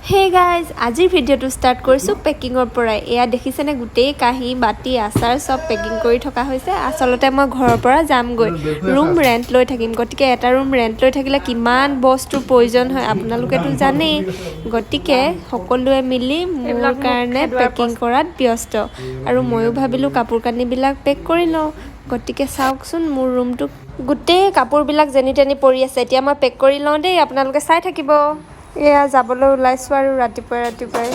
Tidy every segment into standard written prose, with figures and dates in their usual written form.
Hey guys আজিৰ ভিডিঅ'টো start কৰিছোঁ পেকিঙৰ পৰাই। এয়া দেখিছেনে গোটেই কাঁহী বাতি আচাৰ চব পেকিং কৰি থকা হৈছে। আচলতে মই ঘৰৰ পৰা যামগৈ, ৰুম ৰেণ্ট লৈ থাকিম। গতিকে এটা ৰুম ৰেণ্ট লৈ থাকিলে কিমান বস্তুৰ প্ৰয়োজন হয় আপোনালোকেতো জানেই। গতিকে সকলোৱে মিলি মোৰ কাৰণে পেকিং কৰাত ব্যস্ত আৰু ময়ো ভাবিলোঁ কাপোৰ কানিবিলাক পেক কৰি লওঁ। গতিকে চাওকচোন মোৰ ৰুমটো গোটেই কাপোৰবিলাক যেনি তেনি পৰি আছে। এতিয়া মই পেক কৰি লওঁ দেই, আপোনালোকে চাই থাকিব। এয়া যাবলৈ ওলাইছোঁ আৰু ৰাতিপুৱাই ৰাতিপুৱাই।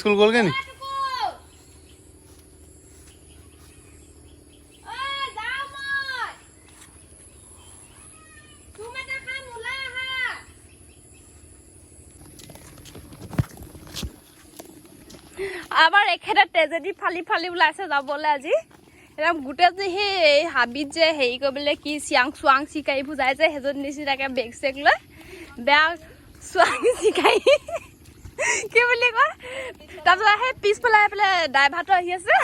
স্কুল গ'লগে নি? আমাৰ এখেতে তেজেদি ফালি ফালি ওলাইছে যাবলৈ আজি। একদম গোটেই যে সেই হাবিত যে হেৰি কৰিবলৈ কি চিয়াং চুৱাং চিকাই বুজাই যে সেইজন নিচিনাকৈ বেগ চেগ লৈ বেয়া চুৱাং চিকাই কি বুলি কয়। তাৰপিছত সেই পিছফালে এইফালে ড্ৰাইভাৰটো আহি আছে,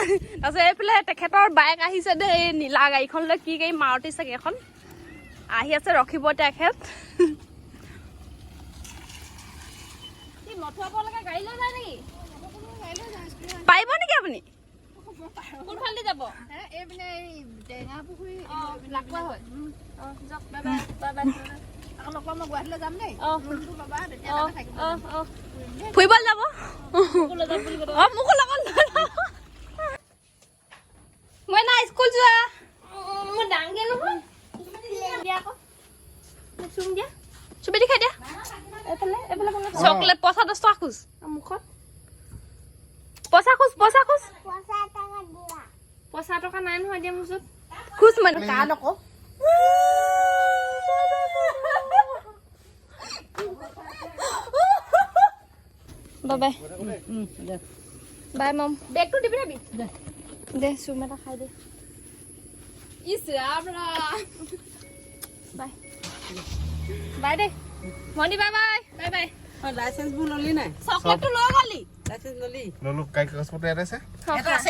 তাৰপিছত এইফালে তেখেতৰ বাইক আহিছে দেই, এই নীলা গাড়ীখন লৈ কি গাড়ী মাৰুতি চাগে এখন আহি আছে, ৰখিব তেখেত। মথুৱালৈকে গাড়ী লৈ যায় নেকি? পাৰিব নেকি আপুনি? কোনফালে যাব? ফুৰিবলৈ যাব মোকো লগত মই না স্কুল যোৱা মোৰ ডাঙৰ নহয় চুপি দেখাই দিয়া। চকলেট 50 টকা খোজ মুখত, পইচা খোজ 50 টকা নাই নহয় এতিয়া মোৰ ওচৰত। খোজ মানে কা নকওঁ বাই বাই মম। বেগটো দিবি নাবি দে, চুম এটা খাই দে। বাই বাই দে মনি, bye bye bye bye. Licence বোৰ ললি নাই? চকলেটটো লৈ গলি? লাইসেন্স ললি? ললো, কাই কাগজপত্ৰ ইয়াত আছে?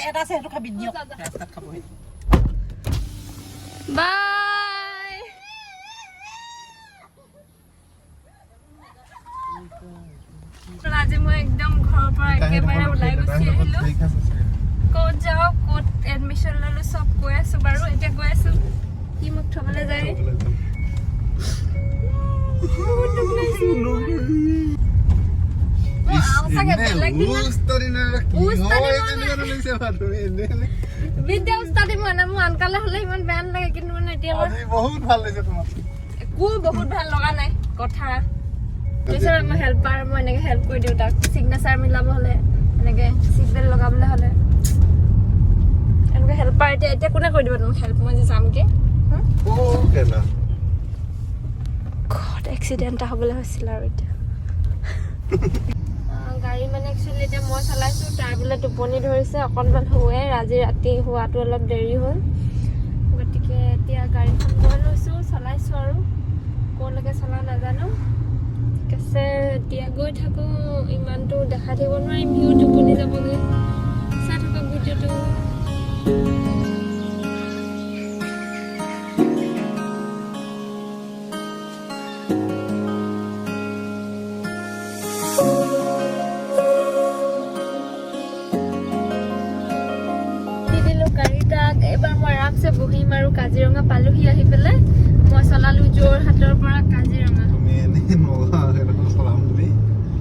এটা আছে সেইটো খাবি দিয়ক। ৰাস্তাত খাবহি। বাই। আজি মই একদম ঘৰৰ পৰা একেবাৰে ওলাই গুচি আহিলো। ক'ত যাওঁ ক'ত এডমিশ্যন ললো চব কৈ আছো বাৰু। এতিয়া গৈ আছো কি মোক থবলৈ যায়। বিদ্যা উস্তাদি মানে মোৰ আনকালে হলে ইমান বেয়া নালাগে, কিন্তু মানে এতিয়া বহুত ভাল লাগিছে তোমাক। একো বহুত ভাল লগা নাই কথা। মই হেল্পাৰ, মই এনেকে হেল্প কৰি দিওঁ তাক। চিগনেচাৰ মিলাব হলে, এনেকে চিটবেল্ট লগাবলৈ হলে এনেকে হেল্পাৰ। এতিয়া কোনে কৰি দিব তোমাক হেল্প? মই যে যামগে। ঘৰত এক্সিডেণ্ট এটা হ'বলৈ হৈছিল আৰু এতিয়া গাড়ী মানে একচুৱেলি এতিয়া মই চলাইছোঁ, তাৰ বোলে টোপনি ধৰিছে, অকণমান শুৱে। আজি ৰাতি শোৱাটো অলপ দেৰি হ'ল, গতিকে এতিয়া গাড়ীখন লৈ লৈছোঁ, চলাইছোঁ আৰু ক'লৈকে চলাওঁ নাজানো। ঠিক আছে, এতিয়া গৈ থাকোঁ। ইমানটো দেখাই থাকিব নোৱাৰিম, ভিউ টোপনি যাবগৈ। চাই থাকক ভিডিঅ'টো। এবাৰ মই আৰামছে বহিম আৰু কাজিৰঙা পালোহি। আহি পেলাই মই চলালো যোৰহাটৰ পৰা কাজিৰঙা।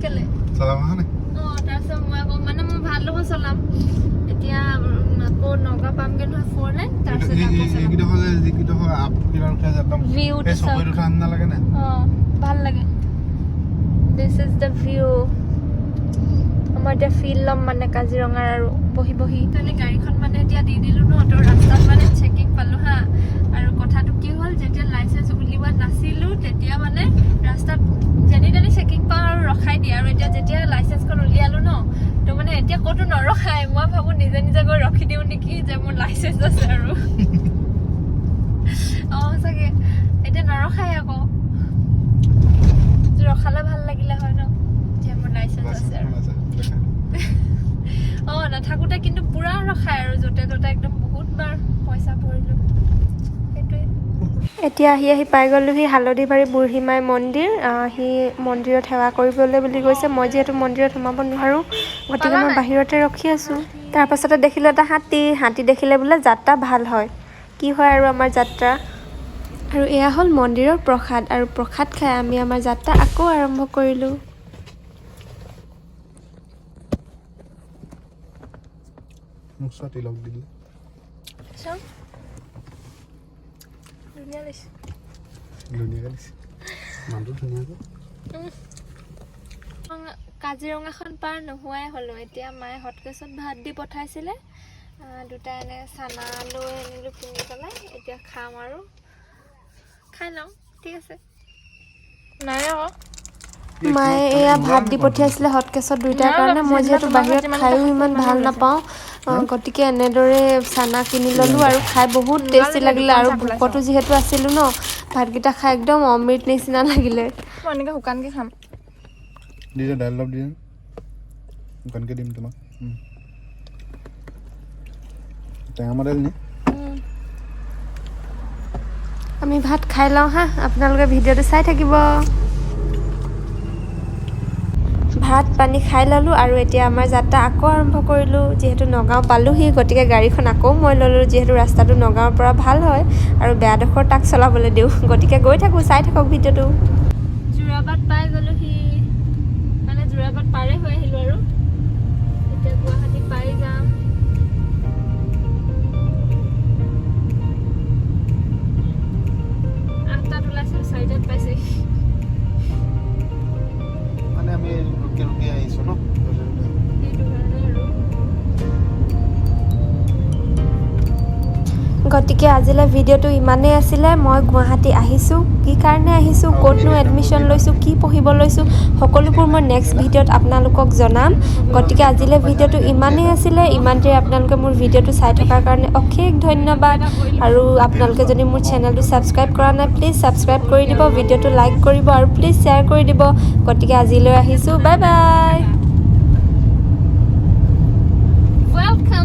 কেলে তাৰপিছত মই আকৌ মানে মই ভাল হ'ব চলাম। এতিয়া আকৌ নগা পামগে নহয় 4 লাইন। তাৰপিছত ভাল লাগে। This is the view. মই এতিয়া ফিল ল'ম মানে কাজিৰঙাৰ আৰু বহি বহি। গাড়ীখন মানে এতিয়া দি দিলোঁ ন, তো ৰাস্তাত মানে চেকিং পালোঁ হা। আৰু কথাটো কি হ'ল, যেতিয়া লাইচেঞ্চ উলিওৱা নাছিলোঁ তেতিয়া মানে ৰাস্তাত যেনি তেনি চেকিং পাওঁ আৰু ৰখাই দিয়ে। আৰু এতিয়া যেতিয়া লাইচেঞ্চখন উলিয়ালোঁ ন, তো মানে এতিয়া ক'তো নৰখায়। মই ভাবোঁ নিজে নিজে গৈ ৰখি দিওঁ নেকি, যে মোৰ লাইচেঞ্চ আছে আৰু। চাগে এতিয়া নৰখায় আকৌ। আছে আৰু নাথাকোঁতে কিন্তু পুৰা ৰখায় আৰু য'তে ত'তে একদম বহুতবাৰ পইচা ভৰিলোঁ সেইটোৱে। এতিয়া আহি পাই গ'লোহি হালধিবাৰী বুঢ়ীমাই মন্দিৰ। সি মন্দিৰত সেৱা কৰিবলৈ বুলি কৈছে। মই যিহেতু মন্দিৰত সোমাব নোৱাৰোঁ, গতিকে মই বাহিৰতে ৰখি আছোঁ। তাৰপাছতে দেখিলোঁ এটা হাতী দেখিলে বোলে যাত্ৰা ভাল হয়। কি হয় আৰু আমাৰ যাত্ৰা। আৰু এয়া হ'ল মন্দিৰৰ প্ৰসাদ, আৰু প্ৰসাদ খাই আমি আমাৰ যাত্ৰা আকৌ আৰম্ভ কৰিলোঁ। মোক চোৱা তিলক দিলে ধুনীয়া লাগিছে। ধুনীয়াকৈ দিছে মানুহটো ধুনীয়াকৈ। কাজিৰঙাখন পাৰ নোহোৱাই হ'লোঁ। এতিয়া মায়ে হটকেছত ভাত দি পঠাইছিলে, দুটা এনে চানা লৈ আনিলোঁ কিনি পেলাই। এতিয়া খাম আৰু খাই লওঁ, ঠিক আছে। নাই আকৌ মায়ে এয়া ভাত দি পঠিয়াইছিলে হটকেছত দুইটাৰ কাৰণে। মই যিহেতু বাহিৰত খায়ো ইমান ভাল নাপাওঁ, গতিকে এনেদৰে চানা কিনি ল'লোঁ আৰু খাই বহুত টেষ্টি লাগিলে। আৰু ভোকতো যিহেতু আছিলোঁ ন, ভাতকেইটা খাই একদম অমৃত নিচিনা লাগিলে। মই এনেকৈ শুকানকৈ খাম। দিছে দাইল অলপ দিছে, শুকানকৈ দিম তোমাক। টেঙা দাইল নি আমি ভাত খাই লওঁ হা, আপোনালোকে ভিডিঅ'টো চাই থাকিব। ভাত পানী খাই ল'লোঁ আৰু এতিয়া আমাৰ যাত্ৰা আকৌ আৰম্ভ কৰিলোঁ। যিহেতু নগাঁও পালোঁহি, গতিকে গাড়ীখন আকৌ মই ল'লোঁ। যিহেতু ৰাস্তাটো নগাঁৱৰ পৰা ভাল হয় আৰু বেয়াডোখৰ তাক চলাবলৈ দিওঁ, গতিকে গৈ থাকোঁ, চাই থাকক ভিডিঅ'টো। যোৰাবাট পাই গ'লোহি, মানে যোৰাবাট পাৰে হৈ আহিলোঁ আৰু এতিয়া গুৱাহাটী পাই যাম। আঠটাত ওলাইছোঁ, 4টাত পাইছে। মানে আমি ৰখি আহিছোঁ ন। সেইটো কাৰণে আৰু গতিকে আজিলৈ ভিডিঅ'টো ইমানেই আছিলে। মই গুৱাহাটী আহিছোঁ, কি কাৰণে আহিছোঁ, ক'তনো এডমিশ্যন লৈছোঁ, কি পঢ়িব লৈছোঁ, সকলোবোৰ মই নেক্সট ভিডিঅ'ত আপোনালোকক জনাম। গতিকে আজিলৈ ভিডিঅ'টো ইমানেই আছিলে। ইমান দেৰি আপোনালোকে মোৰ ভিডিঅ'টো চাই থকাৰ কাৰণে অশেষ ধন্যবাদ। আৰু আপোনালোকে যদি মোৰ চেনেলটো ছাবস্ক্ৰাইব কৰা নাই, প্লিজ ছাবস্ক্ৰাইব কৰি দিব, ভিডিঅ'টো লাইক কৰিব আৰু প্লিজ শ্বেয়াৰ কৰি দিব। গতিকে আজিলৈ আহিছোঁ, বাই বাই।